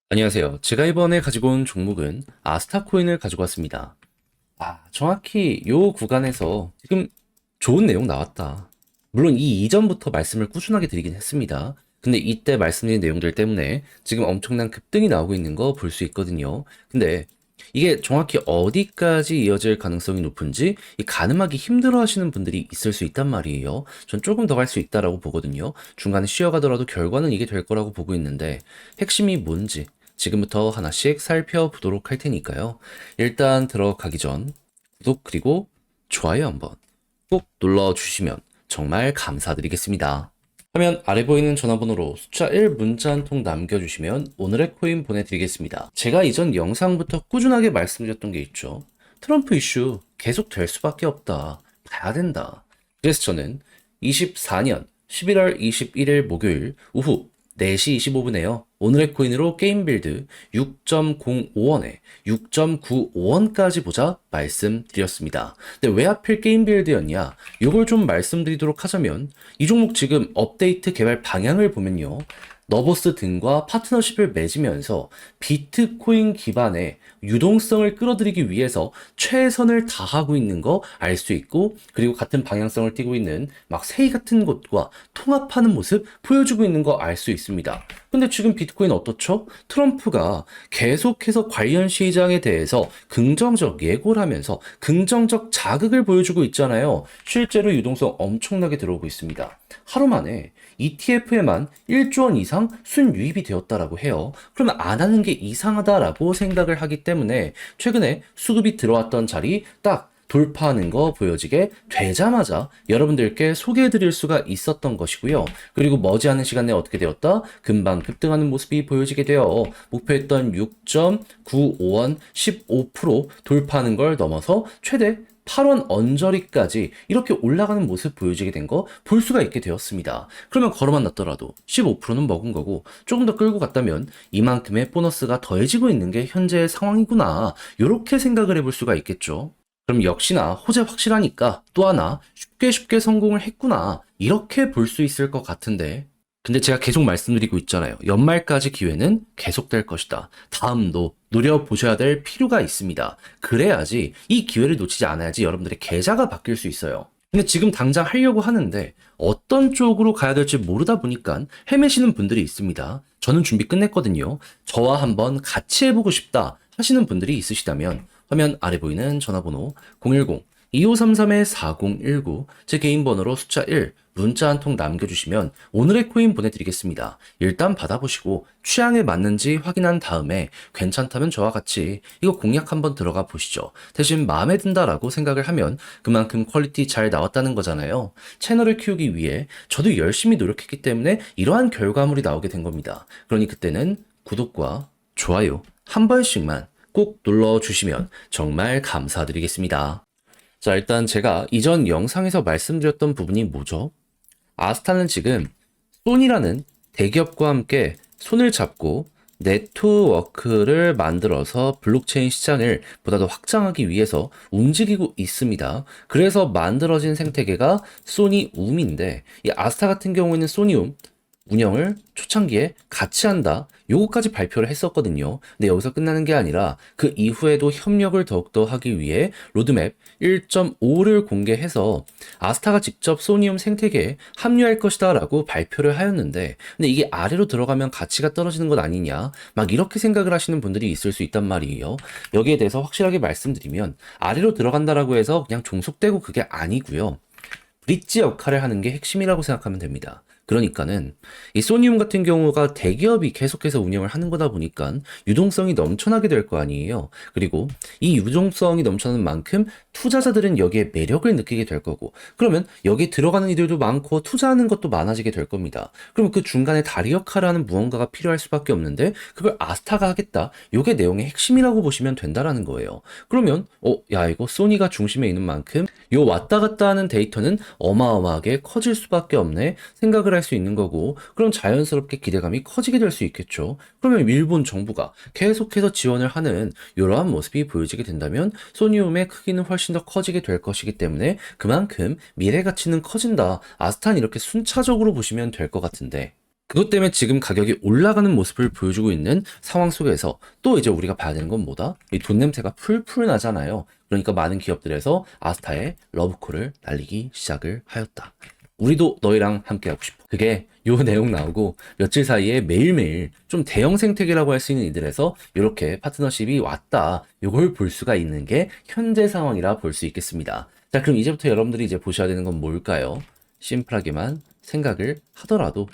안녕하세요. 제가 이번에 가지고 온 종목은 아스타코인을 가지고 왔습니다. 정확히 요 구간에서 지금 좋은 내용 나왔다. 물론 이 이전부터 말씀을 꾸준하게 드리긴 했습니다. 근데 이때 말씀드린 내용들 때문에 지금 엄청난 급등이 나오고 있는 거 볼 수 있거든요. 근데 이게 정확히 어디까지 이어질 가능성이 높은지 이 가늠하기 힘들어 하시는 분들이 있을 수 있단 말이에요. 전 조금 더 갈 수 있다라고 보거든요. 중간에 쉬어가더라도 결과는 이게 될 거라고 보고 있는데 핵심이 뭔지 지금부터 하나씩 살펴보도록 할 테니까요. 일단 들어가기 전 구독 그리고 좋아요 한번 꼭 눌러주시면 정말 감사드리겠습니다. 화면 아래 보이는 전화번호로 숫자 1 문자 한 통 남겨주시면 오늘의 코인 보내드리겠습니다. 제가 이전 영상부터 꾸준하게 말씀드렸던 게 있죠. 트럼프 이슈 계속 될 수밖에 없다. 봐야 된다. 그래서 저는 24년 11월 21일 목요일 오후 4시 25분에요. 오늘의 코인으로 게임 빌드 6.05원에 6.95원까지 보자 말씀드렸습니다. 근데 왜 하필 게임 빌드였냐? 이걸 좀 말씀드리도록 하자면 이 종목 지금 업데이트 개발 방향을 보면요. 너버스 등과 파트너십을 맺으면서 비트코인 기반의 유동성을 끌어들이기 위해서 최선을 다하고 있는 거 알 수 있고, 그리고 같은 방향성을 띠고 있는 막 세이 같은 곳과 통합하는 모습 보여주고 있는 거 알 수 있습니다. 근데 지금 비트코인 어떻죠? 트럼프가 계속해서 관련 시장에 대해서 긍정적 예고를 하면서 긍정적 자극을 보여주고 있잖아요. 실제로 유동성 엄청나게 들어오고 있습니다. 하루 만에 ETF에만 1조 원 이상 순유입이 되었다라고 해요. 그러면 안 하는 게 이상하다라고 생각을 하기 때문에 최근에 수급이 들어왔던 자리 딱 돌파하는 거 보여지게 되자마자 여러분들께 소개해 드릴 수가 있었던 것이고요. 그리고 머지않은 시간 내에 어떻게 되었다? 금방 급등하는 모습이 보여지게 되어 목표했던 6.95원 15% 돌파하는 걸 넘어서 최대 8원 언저리까지 이렇게 올라가는 모습 보여지게 된 거 볼 수가 있게 되었습니다. 그러면 걸어만 놨더라도 15%는 먹은 거고 조금 더 끌고 갔다면 이만큼의 보너스가 더해지고 있는 게 현재의 상황이구나. 이렇게 생각을 해볼 수가 있겠죠. 그럼 역시나 호재 확실하니까 또 하나 쉽게 성공을 했구나. 이렇게 볼 수 있을 것 같은데. 근데 제가 계속 말씀드리고 있잖아요. 연말까지 기회는 계속될 것이다. 다음도 노려보셔야 될 필요가 있습니다. 그래야지 이 기회를 놓치지 않아야지 여러분들의 계좌가 바뀔 수 있어요. 근데 지금 당장 하려고 하는데 어떤 쪽으로 가야 될지 모르다 보니까 헤매시는 분들이 있습니다. 저는 준비 끝냈거든요. 저와 한번 같이 해보고 싶다 하시는 분들이 있으시다면 화면 아래 보이는 전화번호 010-2533-4019 제 개인 번호로 숫자 1 문자 한 통 남겨주시면 오늘의 코인 보내드리겠습니다. 일단 받아보시고 취향에 맞는지 확인한 다음에 괜찮다면 저와 같이 이거 공략 한번 들어가 보시죠. 대신 마음에 든다라고 생각을 하면 그만큼 퀄리티 잘 나왔다는 거잖아요. 채널을 키우기 위해 저도 열심히 노력했기 때문에 이러한 결과물이 나오게 된 겁니다. 그러니 그때는 구독과 좋아요 한 번씩만 꼭 눌러주시면 정말 감사드리겠습니다. 자, 일단 제가 이전 영상에서 말씀드렸던 부분이 뭐죠? 아스타는 지금 소니라는 대기업과 함께 손을 잡고 네트워크를 만들어서 블록체인 시장을 보다 더 확장하기 위해서 움직이고 있습니다. 그래서 만들어진 생태계가 소니움인데 이 아스타 같은 경우에는 소니움 운영을 초창기에 같이 한다. 요거까지 발표를 했었거든요. 근데 여기서 끝나는 게 아니라 그 이후에도 협력을 더욱더 하기 위해 로드맵 1.5를 공개해서 아스타가 직접 소니움 생태계에 합류할 것이다 라고 발표를 하였는데 근데 이게 아래로 들어가면 가치가 떨어지는 것 아니냐 막 이렇게 생각을 하시는 분들이 있을 수 있단 말이에요. 여기에 대해서 확실하게 말씀드리면 아래로 들어간다라고 해서 그냥 종속되고 그게 아니고요. 브릿지 역할을 하는 게 핵심이라고 생각하면 됩니다. 그러니까는 이 소니움 같은 경우가 대기업이 계속해서 운영을 하는 거다 보니까 유동성이 넘쳐나게 될 거 아니에요. 그리고 이 유동성이 넘쳐나는 만큼 투자자들은 여기에 매력을 느끼게 될 거고 그러면 여기 들어가는 이들도 많고 투자하는 것도 많아지게 될 겁니다. 그럼 그 중간에 다리 역할을 하는 무언가가 필요할 수밖에 없는데 그걸 아스타가 하겠다. 요게 내용의 핵심이라고 보시면 된다라는 거예요. 그러면 야 이거 소니가 중심에 있는 만큼 요 왔다 갔다 하는 데이터는 어마어마하게 커질 수밖에 없네 생각을 할 수 있는 거고 그럼 자연스럽게 기대감이 커지게 될 수 있겠죠. 그러면 일본 정부가 계속해서 지원을 하는 이러한 모습이 보여지게 된다면 소니움의 크기는 훨씬 더 커지게 될 것이기 때문에 그만큼 미래 가치는 커진다. 아스탄 이렇게 순차적으로 보시면 될 것 같은데 그것 때문에 지금 가격이 올라가는 모습을 보여주고 있는 상황 속에서 또 이제 우리가 봐야 되는 건 뭐다? 이 돈 냄새가 풀풀 나잖아요. 그러니까 많은 기업들에서 아스타에 러브콜을 날리기 시작을 하였다. 우리도 너희랑 함께 하고 싶어. 그게 요 내용 나오고 며칠 사이에 매일매일 좀 대형 생태계라고 할 수 있는 이들에서 이렇게 파트너십이 왔다. 요걸 볼 수가 있는 게 현재 상황이라 볼 수 있겠습니다. 자, 그럼 이제부터 여러분들이 이제 보셔야 되는 건 뭘까요? 심플하게만 생각을 하더라도,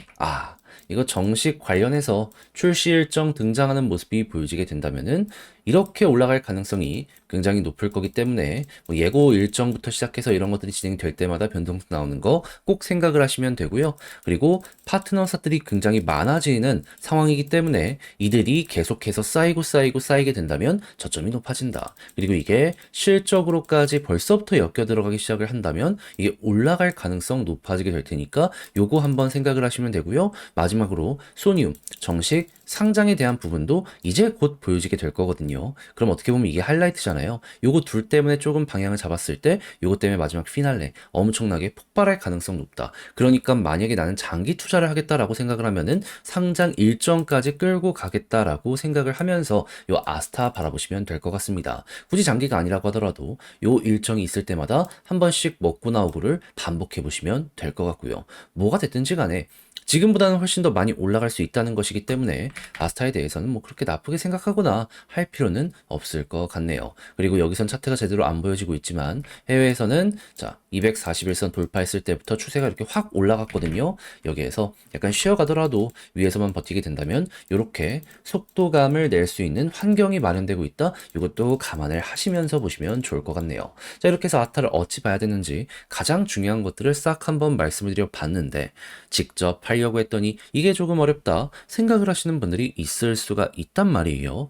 이거 정식 관련해서 출시 일정 등장하는 모습이 보여지게 된다면은 이렇게 올라갈 가능성이 굉장히 높을 거기 때문에 뭐 예고 일정부터 시작해서 이런 것들이 진행될 때마다 변동성 나오는 거 꼭 생각을 하시면 되고요. 그리고 파트너사들이 굉장히 많아지는 상황이기 때문에 이들이 계속해서 쌓이게 된다면 저점이 높아진다. 그리고 이게 실적으로까지 벌써부터 엮여 들어가기 시작을 한다면 이게 올라갈 가능성 높아지게 될 테니까 요거 한번 생각을 하시면 되고요. 마지막으로 소니움 정식 상장에 대한 부분도 이제 곧 보여지게 될 거거든요. 그럼 어떻게 보면 이게 하이라이트잖아요. 요거 둘 때문에 조금 방향을 잡았을 때 요거 때문에 마지막 피날레 엄청나게 폭발할 가능성 높다. 그러니까 만약에 나는 장기 투자를 하겠다라고 생각을 하면은 상장 일정까지 끌고 가겠다라고 생각을 하면서 요 아스타 바라보시면 될 것 같습니다. 굳이 장기가 아니라고 하더라도 요 일정이 있을 때마다 한 번씩 먹고 나오고를 반복해 보시면 될 것 같고요. 뭐가 됐든지 간에 지금보다는 훨씬 더 많이 올라갈 수 있다는 것이기 때문에 아스타에 대해서는 뭐 그렇게 나쁘게 생각하거나 할 필요는 없을 것 같네요. 그리고 여기선 차트가 제대로 안 보여지고 있지만 해외에서는 자 241선 돌파했을 때부터 추세가 이렇게 확 올라갔거든요. 여기에서 약간 쉬어가더라도 위에서만 버티게 된다면 이렇게 속도감을 낼 수 있는 환경이 마련되고 있다. 이것도 감안을 하시면서 보시면 좋을 것 같네요. 자, 이렇게 해서 아스타를 어찌 봐야 되는지 가장 중요한 것들을 싹 한번 말씀을 드려 봤는데 직접 하려고 했더니 이게 조금 어렵다 생각을 하시는 분들이 있을 수가 있단 말이에요.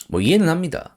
뭐 이해는 합니다.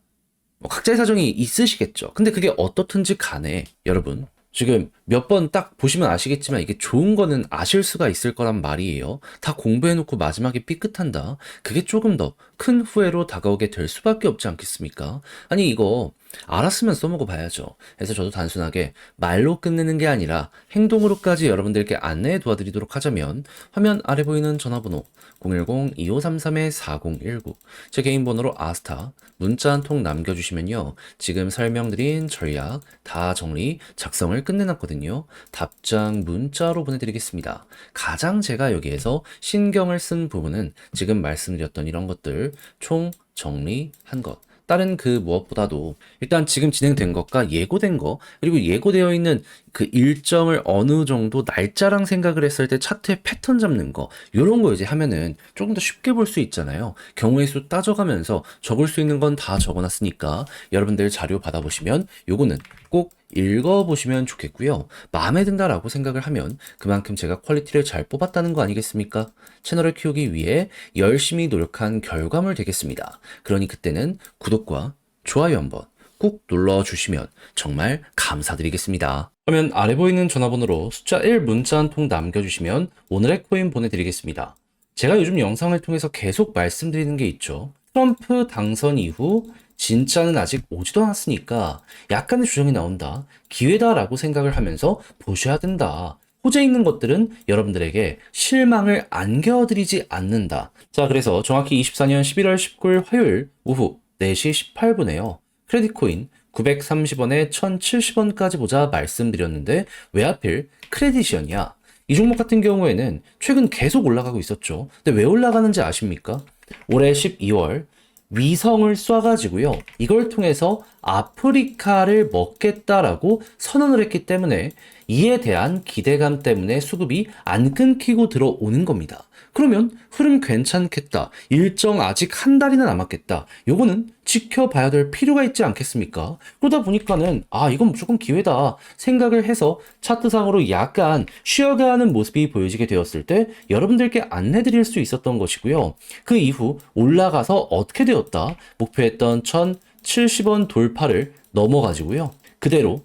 뭐 각자의 사정이 있으시겠죠. 근데 그게 어떻든지 간에 여러분 지금 몇 번 딱 보시면 아시겠지만 이게 좋은 거는 아실 수가 있을 거란 말이에요. 다 공부해놓고 마지막에 삐끗한다. 그게 조금 더 큰 후회로 다가오게 될 수밖에 없지 않겠습니까? 아니 이거 알았으면 써먹어 봐야죠. 그래서 저도 단순하게 말로 끝내는 게 아니라 행동으로까지 여러분들께 안내해 도와드리도록 하자면 화면 아래 보이는 전화번호 010-2533-4019 제 개인 번호로 아스타 문자 한 통 남겨주시면요. 지금 설명드린 전략 다 정리 작성을 끝내놨거든요. 답장 문자로 보내드리겠습니다. 가장 제가 여기에서 신경을 쓴 부분은 지금 말씀드렸던 이런 것들 총 정리한 것. 다른 그 무엇보다도 일단 지금 진행된 것과 예고된 거 그리고 예고되어 있는 그 일정을 어느 정도 날짜랑 생각을 했을 때 차트의 패턴 잡는 거 이런 거 이제 하면은 조금 더 쉽게 볼 수 있잖아요. 경우의 수 따져가면서 적을 수 있는 건 다 적어놨으니까 여러분들 자료 받아보시면 요거는 꼭 읽어보시면 좋겠고요. 마음에 든다라고 생각을 하면 그만큼 제가 퀄리티를 잘 뽑았다는 거 아니겠습니까? 채널을 키우기 위해 열심히 노력한 결과물 되겠습니다. 그러니 그때는 구독과 좋아요 한번 꾹 눌러주시면 정말 감사드리겠습니다. 화면 아래 보이는 전화번호로 숫자 1 문자 한 통 남겨주시면 오늘의 코인 보내드리겠습니다. 제가 요즘 영상을 통해서 계속 말씀드리는 게 있죠. 트럼프 당선 이후 진짜는 아직 오지도 않았으니까 약간의 조정이 나온다. 기회다라고 생각을 하면서 보셔야 된다. 호재 있는 것들은 여러분들에게 실망을 안겨드리지 않는다. 자, 그래서 정확히 24년 11월 19일 화요일 오후 4시 18분에요. 크레딧코인 930원에 1070원까지 보자 말씀드렸는데 왜 하필 크레딧이었냐? 이 종목 같은 경우에는 최근 계속 올라가고 있었죠. 근데 왜 올라가는지 아십니까? 올해 12월 위성을 쏴가지고요. 이걸 통해서 아프리카를 먹겠다라고 선언을 했기 때문에 이에 대한 기대감 때문에 수급이 안 끊기고 들어오는 겁니다. 그러면 흐름 괜찮겠다. 일정 아직 한 달이나 남았겠다. 요거는 지켜봐야 될 필요가 있지 않겠습니까? 그러다 보니까는 이건 무조건 기회다 생각을 해서 차트상으로 약간 쉬어가는 모습이 보여지게 되었을 때 여러분들께 안내드릴 수 있었던 것이고요. 그 이후 올라가서 어떻게 되었다? 목표했던 1070원 돌파를 넘어가지고요. 그대로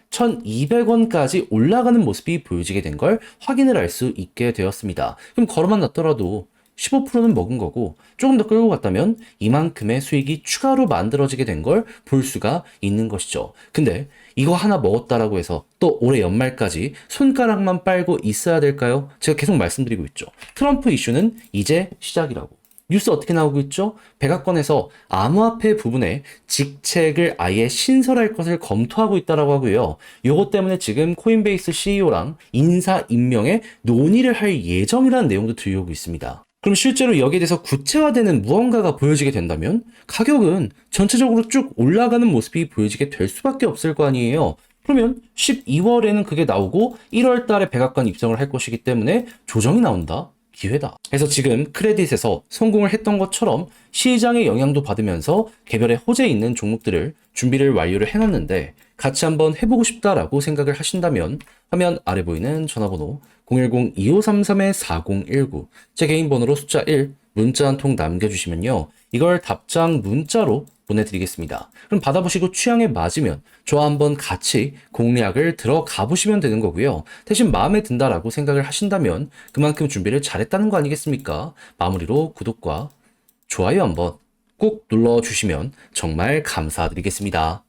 1200원까지 올라가는 모습이 보여지게 된 걸 확인을 할 수 있게 되었습니다. 그럼 걸어만 놨더라도 15%는 먹은 거고 조금 더 끌고 갔다면 이만큼의 수익이 추가로 만들어지게 된 걸 볼 수가 있는 것이죠. 근데 이거 하나 먹었다라고 해서 또 올해 연말까지 손가락만 빨고 있어야 될까요? 제가 계속 말씀드리고 있죠. 트럼프 이슈는 이제 시작이라고. 뉴스 어떻게 나오고 있죠? 백악관에서 암호화폐 부분에 직책을 아예 신설할 것을 검토하고 있다라고 하고요. 요것 때문에 지금 코인베이스 CEO랑 인사 임명에 논의를 할 예정이라는 내용도 들려오고 있습니다. 그럼 실제로 여기에 대해서 구체화되는 무언가가 보여지게 된다면 가격은 전체적으로 쭉 올라가는 모습이 보여지게 될 수밖에 없을 거 아니에요. 그러면 12월에는 그게 나오고 1월 달에 백악관 입성을 할 것이기 때문에 조정이 나온다. 기회다. 그래서 지금 크레딧에서 성공을 했던 것처럼 시장의 영향도 받으면서 개별의 호재 있는 종목들을 준비를 완료를 해놨는데 같이 한번 해보고 싶다라고 생각을 하신다면 화면 아래 보이는 전화번호 010-2533-4019 제 개인 번호로 숫자 1 문자 한 통 남겨주시면요. 이걸 답장 문자로 보내드리겠습니다. 그럼 받아보시고 취향에 맞으면 저와 한번 같이 공략을 들어가 보시면 되는 거고요. 대신 마음에 든다라고 생각을 하신다면 그만큼 준비를 잘했다는 거 아니겠습니까? 마무리로 구독과 좋아요 한번 꼭 눌러주시면 정말 감사드리겠습니다.